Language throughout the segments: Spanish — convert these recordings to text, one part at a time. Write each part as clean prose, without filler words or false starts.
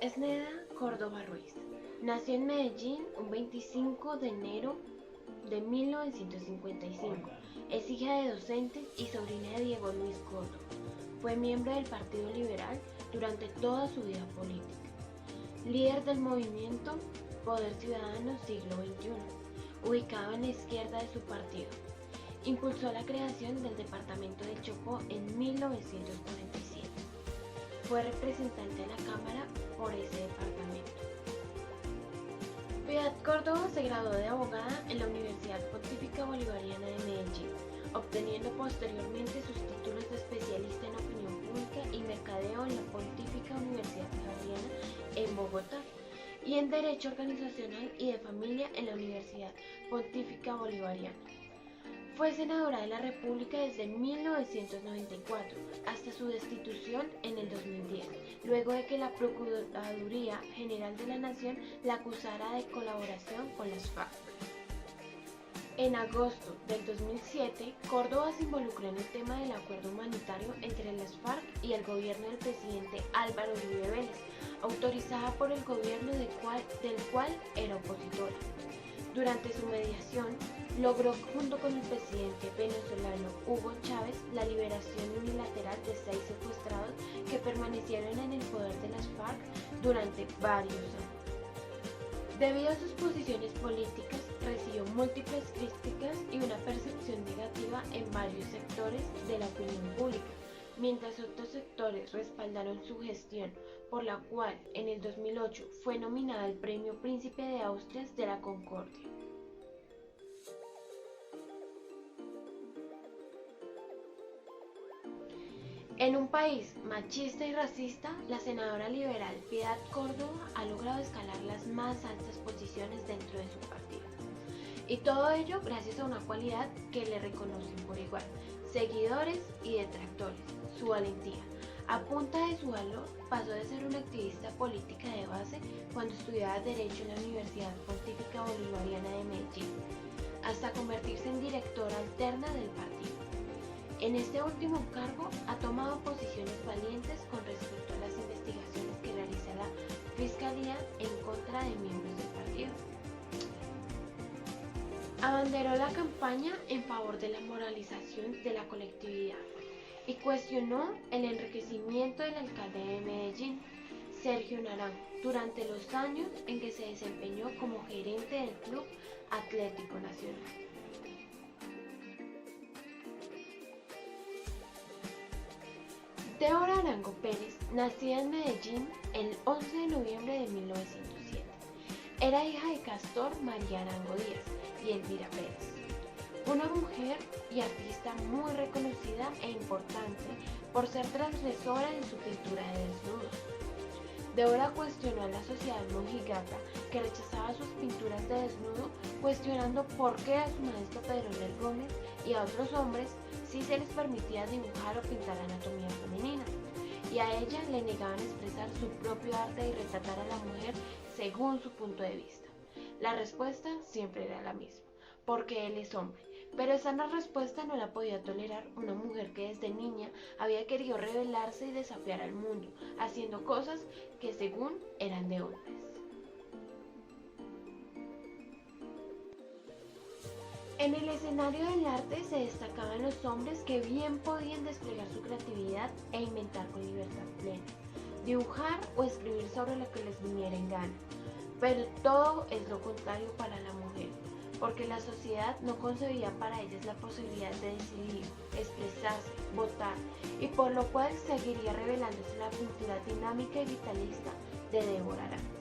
Esneda Córdoba Ruiz nació en Medellín un 25 de enero de 1955. Es hija de docentes y sobrina de Diego Luis Córdoba. Fue miembro del Partido Liberal durante toda su vida política. Líder del movimiento Poder Ciudadano Siglo XXI, ubicado en la izquierda de su partido. Impulsó la creación del departamento del Chocó en 1947. Fue representante de la Cámara por ese departamento. Piedad Córdoba se graduó de abogada en la Universidad Pontífica Bolivariana de Medellín, obteniendo posteriormente sus títulos de especialista en opinión pública y mercadeo en la Pontífica Universidad Javeriana en Bogotá y en Derecho Organizacional y de Familia en la Universidad Pontífica Bolivariana. Fue senadora de la República desde 1994 hasta su destitución en el 2010, luego de que la Procuraduría General de la Nación la acusara de colaboración con las FARC. En agosto del 2007, Córdoba se involucró en el tema del acuerdo humanitario entre las FARC y el gobierno del presidente Álvaro Uribe Vélez, autorizada por el gobierno del cual era opositora. Durante su mediación, logró junto con el presidente venezolano Hugo Chávez la liberación unilateral de 6 secuestrados que permanecieron en el poder de las FARC durante varios años. Debido a sus posiciones políticas, recibió múltiples críticas y una percepción negativa en varios sectores de la opinión pública, mientras otros sectores respaldaron su gestión, por la cual en el 2008 fue nominada al Premio Príncipe de Asturias de la Concordia. En un país machista y racista, la senadora liberal Piedad Córdoba ha logrado escalar las más altas posiciones dentro de su partido. Y todo ello gracias a una cualidad que le reconocen por igual, seguidores y detractores, su valentía. A punta de su valor, pasó de ser una activista política de base cuando estudiaba Derecho en la Universidad Pontífica Bolivariana de Medellín, hasta convertirse en directora alterna del partido. En este último cargo ha tomado posiciones valientes con respecto a las investigaciones que realiza la Fiscalía en contra de miembros del partido. Abanderó la campaña en favor de la moralización de la colectividad y cuestionó el enriquecimiento del alcalde de Medellín, Sergio Naranjo, durante los años en que se desempeñó como gerente del Club Atlético Nacional. Débora Arango Pérez, nacida en Medellín el 11 de noviembre de 1907. Era hija de Castor María Arango Díaz y Elvira Pérez, una mujer y artista muy reconocida e importante por ser transgresora en su pintura de desnudos. Débora cuestionó a la sociedad mojigata que rechazaba sus pinturas de desnudo, cuestionando por qué a su maestro Pedro León Gómez y a otros hombres sí se les permitía dibujar o pintar anatomía femenina, y a ella le negaban expresar su propio arte y retratar a la mujer según su punto de vista. La respuesta siempre era la misma, porque él es hombre, pero esa respuesta no la podía tolerar una mujer que desde niña había querido rebelarse y desafiar al mundo, haciendo cosas que según eran de hombres. En el escenario del arte se destacaban los hombres que bien podían desplegar su creatividad e inventar con libertad plena, dibujar o escribir sobre lo que les viniera en gana, pero todo es lo contrario para la mujer, porque la sociedad no concebía para ellas la posibilidad de decidir, expresarse, votar, y por lo cual seguiría revelándose la pintura dinámica y vitalista de Débora Arango.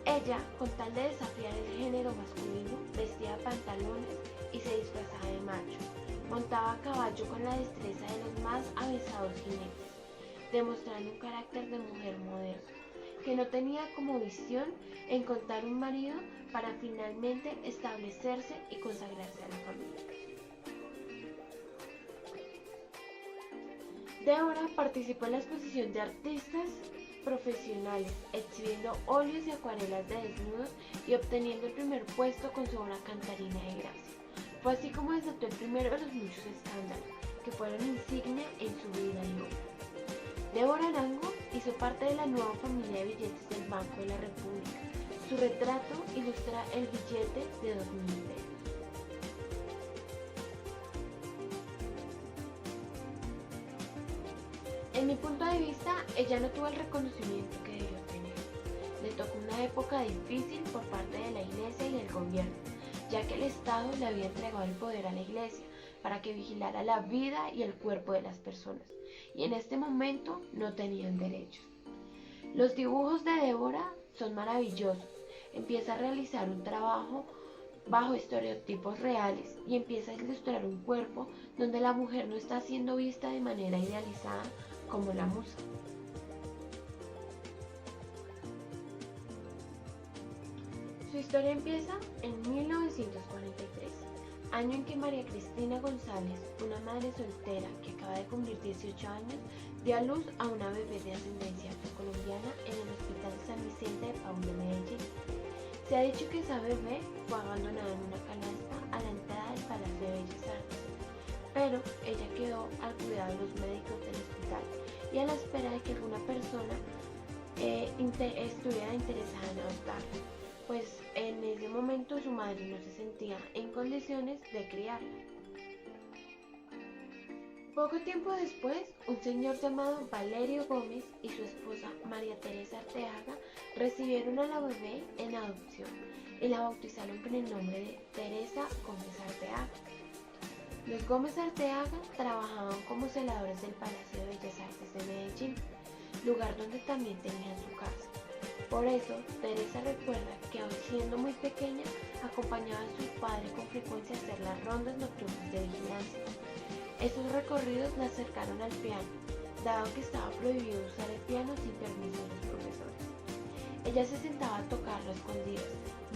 Ella, con tal de desafiar el género masculino, vestía pantalones y se disfrazaba de macho. Montaba a caballo con la destreza de los más avesados jinetes, demostrando un carácter de mujer moderna, que no tenía como visión encontrar un marido para finalmente establecerse y consagrarse a la familia. Débora participó en la exposición de artistas profesionales, exhibiendo óleos y acuarelas de desnudos y obteniendo el primer puesto con su obra Cantarina de Gracia. Fue así como desató el primero de los muchos escándalos que fueron insignia en su vida y obra. Débora Arango hizo parte de la nueva familia de billetes del Banco de la República. Su retrato ilustra el billete de 2.000 pesos. En mi punto de vista, ella no tuvo el reconocimiento que debió tener. Le tocó una época difícil por parte de la Iglesia y el gobierno, ya que el Estado le había entregado el poder a la Iglesia para que vigilara la vida y el cuerpo de las personas, y en este momento no tenían derechos. Los dibujos de Débora son maravillosos. Empieza a realizar un trabajo bajo estereotipos reales y empieza a ilustrar un cuerpo donde la mujer no está siendo vista de manera idealizada como la musa. Su historia empieza en 1943, año en que María Cristina González, una madre soltera que acaba de cumplir 18 años, dio a luz a una bebé de ascendencia afrocolombiana en el Hospital San Vicente de Paul de Medellín. Se ha dicho que esa bebé fue abandonada en una canasta a la entrada del Palacio de Bellas Artes, pero ella quedó al cuidado de los médicos del hospital y a la espera de que alguna persona estuviera interesada en adoptarla, pues en ese momento su madre no se sentía en condiciones de criarla. Poco tiempo después, un señor llamado Valerio Gómez y su esposa María Teresa Arteaga recibieron a la bebé en adopción y la bautizaron con el nombre de Teresa Gómez Arteaga. Los Gómez Arteaga trabajaban como celadores del Palacio de Bellas Artes de Medellín, lugar donde también tenían su casa. Por eso, Teresa recuerda que aún siendo muy pequeña, acompañaba a su padre con frecuencia a hacer las rondas nocturnas de vigilancia. Esos recorridos la acercaron al piano, dado que estaba prohibido usar el piano sin permiso de los profesores. Ella se sentaba a tocarlo a escondidas,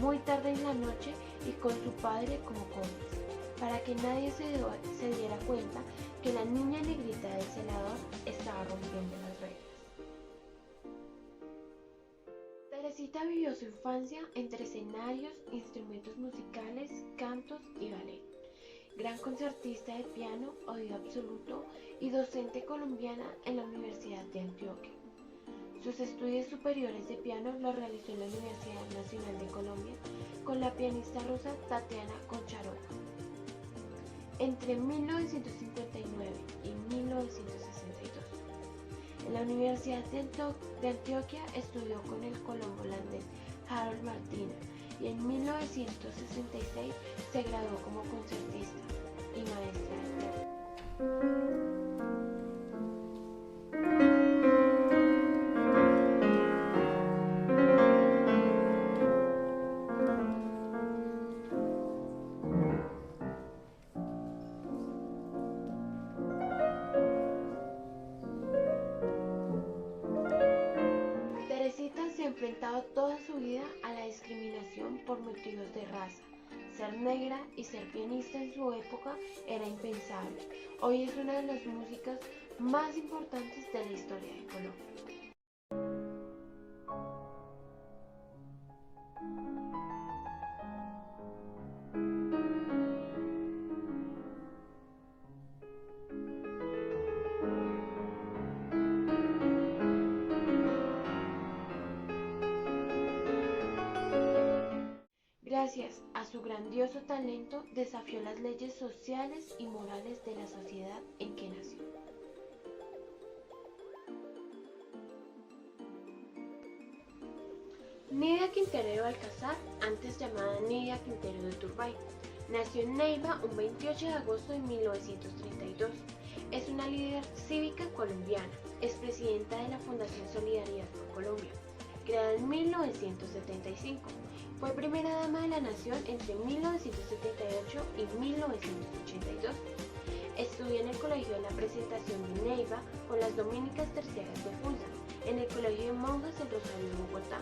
muy tarde en la noche y con su padre como cómplice, para que nadie se diera cuenta que la niña negrita del celador estaba rompiendo las reglas. Teresita vivió su infancia entre escenarios, instrumentos musicales, cantos y ballet. Gran concertista de piano, oído absoluto y docente colombiana en la Universidad de Antioquia. Sus estudios superiores de piano los realizó en la Universidad Nacional de Colombia con la pianista rusa Tatiana Goncharova. Entre 1959 y 1962. En la Universidad de Antioquia estudió con el colombo holandés Harold Martina y en 1966 se graduó como concertista y maestra de piano. Se ha enfrentado toda su vida a la discriminación por motivos de raza. Ser negra y ser pianista en su época era impensable. Hoy es una de las músicas más importantes de la historia de Colombia. Gracias a su grandioso talento, desafió las leyes sociales y morales de la sociedad en que nació. Nidia Quintero de Balcazar, antes llamada Nidia Quintero de Turbay, nació en Neiva un 28 de agosto de 1932. Es una líder cívica colombiana, es presidenta de la Fundación Solidaridad por Colombia, creada en 1975. Fue primera dama de la nación entre 1978 y 1982. Estudió en el Colegio de la Presentación de Neiva con las Dominicas Terciarias de Funza, en el Colegio de Monjas del Rosario de Bogotá,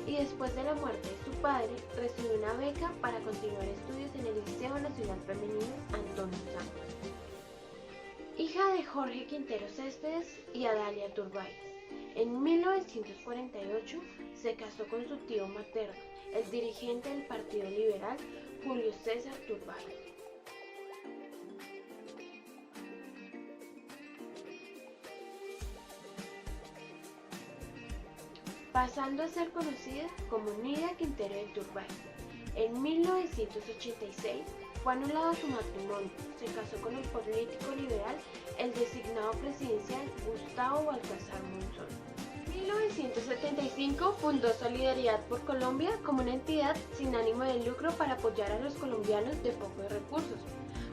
y después de la muerte de su padre, recibió una beca para continuar estudios en el Liceo Nacional Femenino Antonio Santos. Hija de Jorge Quintero Céspedes y Adalia Turbay. En 1948 se casó con su tío materno, el dirigente del Partido Liberal, Julio César Turbay. pasando a ser conocida como Nidia Quintero de Turbay. En 1986 fue anulado su matrimonio, se casó con el político liberal, el designado presidencial Gustavo Baltasar Monzón. En 1975 fundó Solidaridad por Colombia como una entidad sin ánimo de lucro para apoyar a los colombianos de pocos recursos.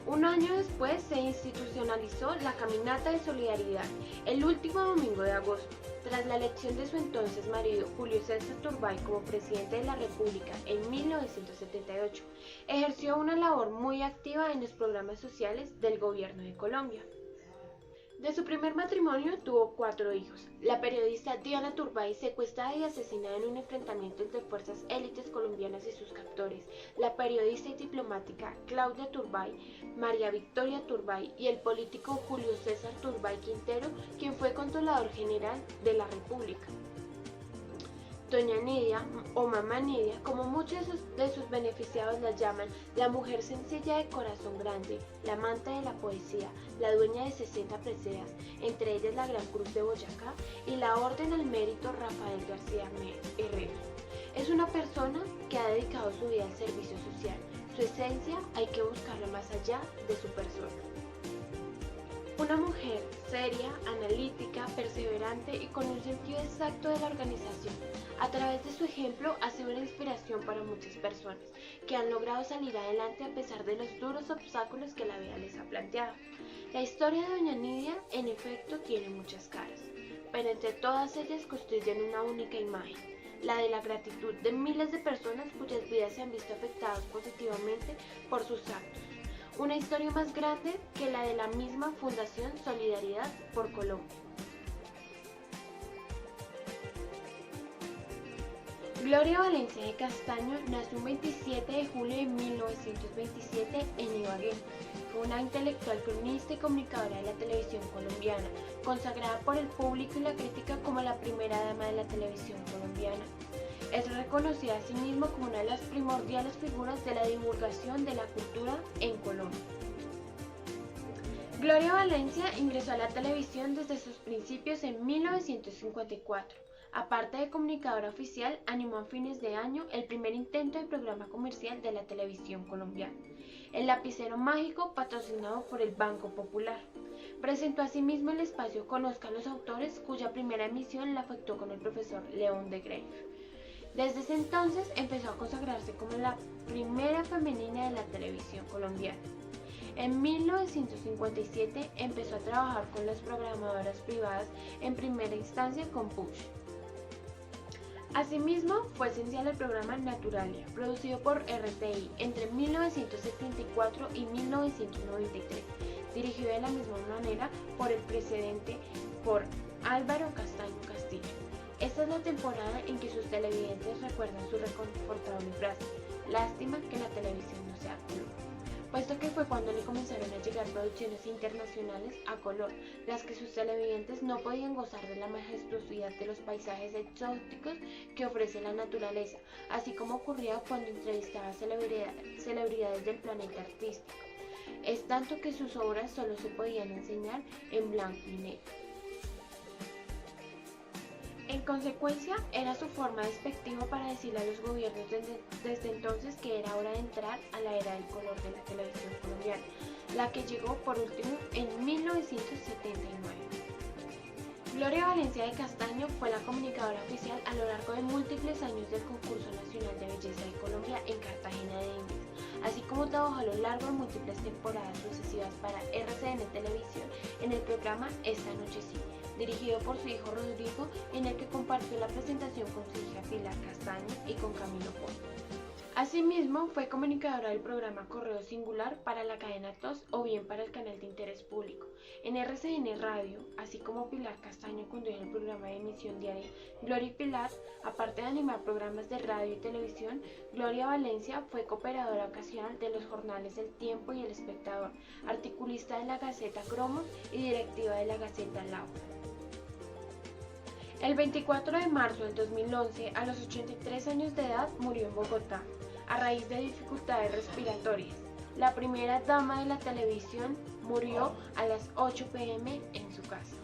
Un año después se institucionalizó la Caminata de Solidaridad, el último domingo de agosto. Tras la elección de su entonces marido Julio César Turbay como presidente de la República en 1978, ejerció una labor muy activa en los programas sociales del gobierno de Colombia. De su primer matrimonio tuvo 4 hijos. La periodista Diana Turbay, secuestrada y asesinada en un enfrentamiento entre fuerzas élites colombianas y sus captores, la periodista y diplomática Claudia Turbay, María Victoria Turbay y el político Julio César Turbay Quintero, quien fue controlador general de la República. Doña Nidia, o Mamá Nidia, como muchos de sus beneficiados la llaman, la mujer sencilla de corazón grande, la amante de la poesía, la dueña de 60 preseas, entre ellas la Gran Cruz de Boyacá y la Orden al Mérito Rafael García Herrera. Es una persona que ha dedicado su vida al servicio social. Su esencia hay que buscarla más allá de su persona. Una mujer seria, analítica, perseverante y con un sentido exacto de la organización. A través de su ejemplo ha sido una inspiración para muchas personas que han logrado salir adelante a pesar de los duros obstáculos que la vida les ha planteado. La historia de Doña Nidia, en efecto, tiene muchas caras, pero entre todas ellas construyen una única imagen, la de la gratitud de miles de personas cuyas vidas se han visto afectadas positivamente por sus actos. Una historia más grande que la de la misma Fundación Solidaridad por Colombia. Gloria Valencia de Castaño nació un 27 de julio de 1927 en Ibagué. Fue una intelectual, cronista y comunicadora de la televisión colombiana, consagrada por el público y la crítica como la primera dama de la televisión colombiana. Es reconocida a sí misma como una de las primordiales figuras de la divulgación de la cultura en Colombia. Gloria Valencia ingresó a la televisión desde sus principios en 1954. Aparte de comunicadora oficial, animó a fines de año el primer intento de programa comercial de la televisión colombiana, El Lapicero Mágico, patrocinado por el Banco Popular. Presentó asimismo el espacio Conozca a los autores, cuya primera emisión la efectuó con el profesor León de Greiff. Desde ese entonces empezó a consagrarse como la primera femenina de la televisión colombiana. En 1957 empezó a trabajar con las programadoras privadas, en primera instancia con Push. Asimismo, fue esencial el programa Naturalia, producido por RTI entre 1974 y 1993, dirigido de la misma manera por el precedente por Álvaro Castaño Castillo. Esta es la temporada en que sus televidentes recuerdan su reconfortable frase: lástima que la televisión no sea color, puesto que fue cuando le comenzaron a llegar producciones internacionales a color, las que sus televidentes no podían gozar de la majestuosidad de los paisajes exóticos que ofrece la naturaleza, así como ocurría cuando entrevistaba a celebridades del planeta artístico. Es tanto que sus obras solo se podían enseñar en blanco y negro. En consecuencia, era su forma despectiva para decirle a los gobiernos desde entonces que era hora de entrar a la era del color de la televisión colombiana, la que llegó por último en 1979. Gloria Valencia de Castaño fue la comunicadora oficial a lo largo de múltiples años del Concurso Nacional de Belleza de Colombia en Cartagena de Indias, así como trabajó a lo largo de múltiples temporadas sucesivas para RCN Televisión en el programa Esta Noche Sí, dirigido por su hijo Rodrigo, en el que compartió la presentación con su hija Pilar Castaño y con Camilo Porto. Asimismo, fue comunicadora del programa Correo Singular para la cadena TOS o bien para el canal de interés público. En RCN Radio, así como Pilar Castaño condujo el programa de emisión diaria Gloria y Pilar, aparte de animar programas de radio y televisión, Gloria Valencia fue cooperadora ocasional de los jornales El Tiempo y El Espectador, articulista de la Gaceta Cromos y directiva de la Gaceta Laura. El 24 de marzo del 2011, a los 83 años de edad, murió en Bogotá, a raíz de dificultades respiratorias. La primera dama de la televisión murió a las 8 p.m. en su casa.